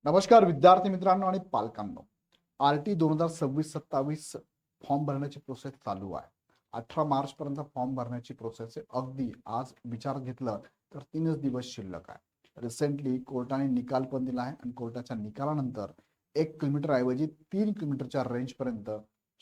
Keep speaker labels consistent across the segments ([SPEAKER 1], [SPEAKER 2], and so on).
[SPEAKER 1] नमस्कार विद्यार्थी मित्रांनो आणि पालकांनो. RT 2026-27 फॉर्म भरण्याची प्रोसेस चालू आहे. 18 मार्च पर्यंत फॉर्म भरण्याची प्रोसेस आहे. अगदी आज विचार घेतलं तर 3च दिवस शिल्लक आहे. रिसेंटली कोर्टाने निकाल पण दिला आहे आणि कोर्टाच्या निकालानंतर 1 किलोमीटर ऐवजी 3 किलोमीटरच्या रेंज पर्यंत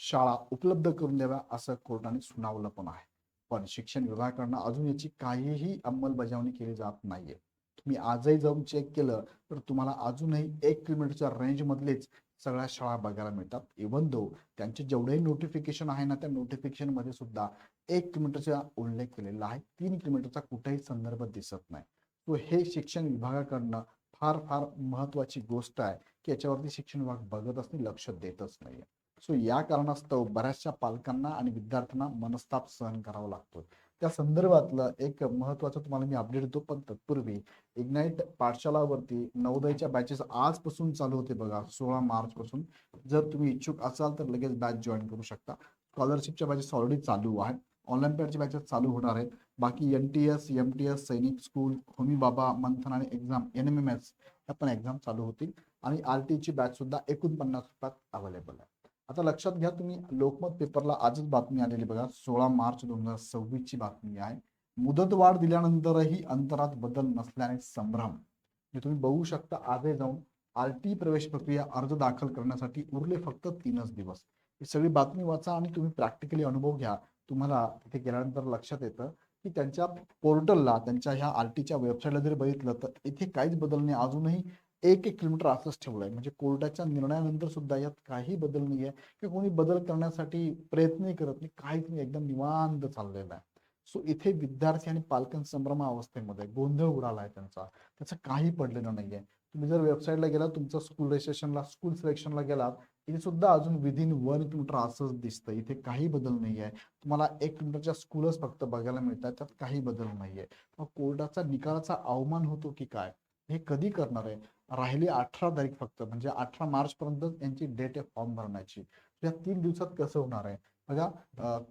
[SPEAKER 1] शाळा उपलब्ध करून द्याव्या असं कोर्टाने सुनावलं पण आहे. पण शिक्षण विभागाकडनं अजून याची काहीही अंमलबजावणी केली जात नाहीये. तुम्ही आजही जाऊन चेक केलं तर तुम्हाला अजूनही 1 किलोमीटरच्या रेंज मधलेच सगळ्या शाळा बघायला मिळतात. इव्हन दो त्यांचे जेवढेही नोटिफिकेशन आहे ना, त्या नोटिफिकेशन मध्ये सुद्धा 1 किलोमीटरचा उल्लेख केलेला आहे. 3 किलोमीटरचा कुठेही संदर्भ दिसत नाही. तो हे शिक्षण विभागाकडनं फार फार महत्वाची गोष्ट आहे की याच्यावरती शिक्षण विभाग बघतच नाही, लक्ष देतच नाहीये. सो या कारणास्तव बऱ्याचशा पालकांना आणि विद्यार्थ्यांना मनस्ताप सहन करावा लागतो. त्या संदर्भातलं एक महत्वाचं तुम्हाला मी अपडेट देतो, पण तत्पूर्वी इग्नाइट पाठशालावरती नवोदयच्या बॅचेस आजपासून चालू होते बघा, 16 मार्च पासून. जर तुम्ही इच्छुक असाल तर लगेच बॅच जॉईन करू शकता. स्कॉलरशिपच्या बॅचेस ऑलरेडी चालू आहेत. ऑनलाईन पॅडच्या बॅचेस चालू होणार आहेत. बाकी NTS, MTS, सैनिक स्कूल, होमी बाबा, मंथन आणि एक्झाम NMMS ह्या पण एक्झाम चालू होतील. आणि RT ची बॅच सुद्धा 49 रुपयात अवेलेबल आहे. आता लक्षात घ्या, तुम्ही लोकमत पेपरला आजच बातमी आलेली बघा, 16 मार्च 2026 ची बातमी आहे. मुदतवाढ दिल्यानंतरही अंतरात बदल नसल्याने संभ्रम. म्हणजे तुम्ही बघू शकता, आजही जाऊन RT प्रवेश प्रक्रिया अर्ज दाखल करण्यासाठी उरले फक्त 3च दिवस. ही सगळी बातमी वाचा आणि तुम्ही प्रॅक्टिकली अनुभव घ्या. तुम्हाला तिथे गेल्यानंतर लक्षात येतं की त्यांच्या पोर्टलला, त्यांच्या ह्या RTच्या वेबसाईटला जर बघितलं तर इथे काहीच बदल नाही. अजूनही 1-1 किलोमीटर असंच ठेवलंय. म्हणजे कोर्टाच्या निर्णयानंतर सुद्धा यात काही बदल नाहीये की कोणी बदल करण्यासाठी प्रयत्नही करत नाही. काहीच नाही, एकदम निवांत चाललेलं आहे. सो इथे विद्यार्थी आणि पालक संभ्रमावस्थेमध्ये गोंधळ उडाला आहे त्यांचा. त्याचं काही पडलेलं नाहीये. तुम्ही जर वेबसाईटला गेलात, तुमचं स्कूल रजिस्ट्रेशनला, स्कूल सिलेक्शनला गेलात, इथे सुद्धा अजून विदिन 1 किलोमीटर असंच दिसतं. इथे काही बदल नाहीये. तुम्हाला 1 किलोमीटरच्या स्कूलच फक्त बघायला मिळतात, त्यात काही बदल नाहीये. मग कोर्टाचा निकालाचा अवमान होतो की काय? हे कधी करणार आहे? राहिली 18 तारीख फक्त, म्हणजे 18 मार्च पर्यंत यांची डेट आहे फॉर्म भरण्याची. या 3 दिवसात कसं होणार आहे बघा.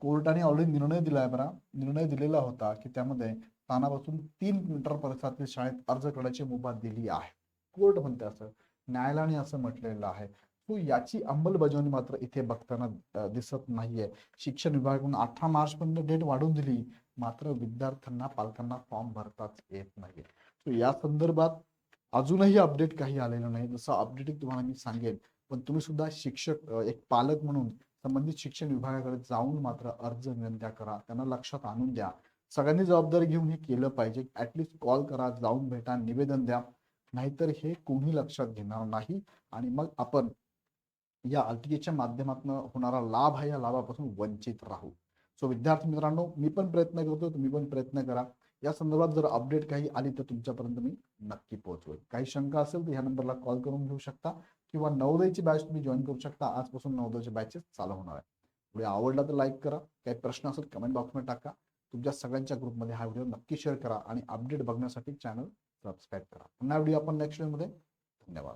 [SPEAKER 1] कोर्टाने ऑलरेडी निर्णय दिलाय बरा. निर्णय दिलेला होता की त्यामध्ये स्थानापासून 3 किलोमीटर परिसरातील शाळेत अर्ज करण्याची मुभा दिली आहे. कोर्ट म्हणते असं, न्यायालयाने असं म्हटलेलं आहे. तो याची अंमलबजावणी मात्र इथे बघताना दिसत नाहीये. शिक्षण विभागाकडून 18 मार्च पर्यंत डेट वाढवून दिली, मात्र विद्यार्थ्यांना, पालकांना फॉर्म भरताच येत नाहीये. तो या संदर्भात अजूनही अपडेट काही आलेलं नाही. जसं अपडेट तुम्हाला मी सांगेन, पण तुम्ही सुद्धा शिक्षक, एक पालक म्हणून संबंधित शिक्षण विभागाकडे जाऊन मात्र अर्ज विनंत्या करा. त्यांना लक्षात आणून द्या. सगळ्यांनी जबाबदारी घेऊन हे केलं पाहिजे. ऍटलिस्ट कॉल करा, जाऊन भेटा, निवेदन द्या. नाहीतर हे कोणी लक्षात घेणार नाही आणि मग आपण या RTच्या माध्यमातून होणारा लाभ आहे, या लाभापासून वंचित राहू. सो विद्यार्थी मित्रांनो, मी पण प्रयत्न करतो, तुम्ही पण प्रयत्न करा. या संदर्भात जर अपडेट काही आली तर तुमच्यापर्यंत मी नक्की पोहोचवेल. काही शंका असेल तर ह्या नंबरला कॉल करून घेऊ शकता किंवा नवोदयची बॅच तुम्ही जॉईन करू शकता. आजपासून नवोदयच्या बॅचेस चालू होणार आहे. व्हिडिओ आवडला तर लाईक करा. काही प्रश्न असेल कमेंट बॉक्समध्ये टाका. तुमच्या सगळ्यांच्या ग्रुपमध्ये हा व्हिडिओ नक्की शेअर करा आणि अपडेट बघण्यासाठी चॅनल सबस्क्राईब करा. पुन्हा व्हिडिओ आपण नेक्स्ट व्हिडिओमध्ये. धन्यवाद.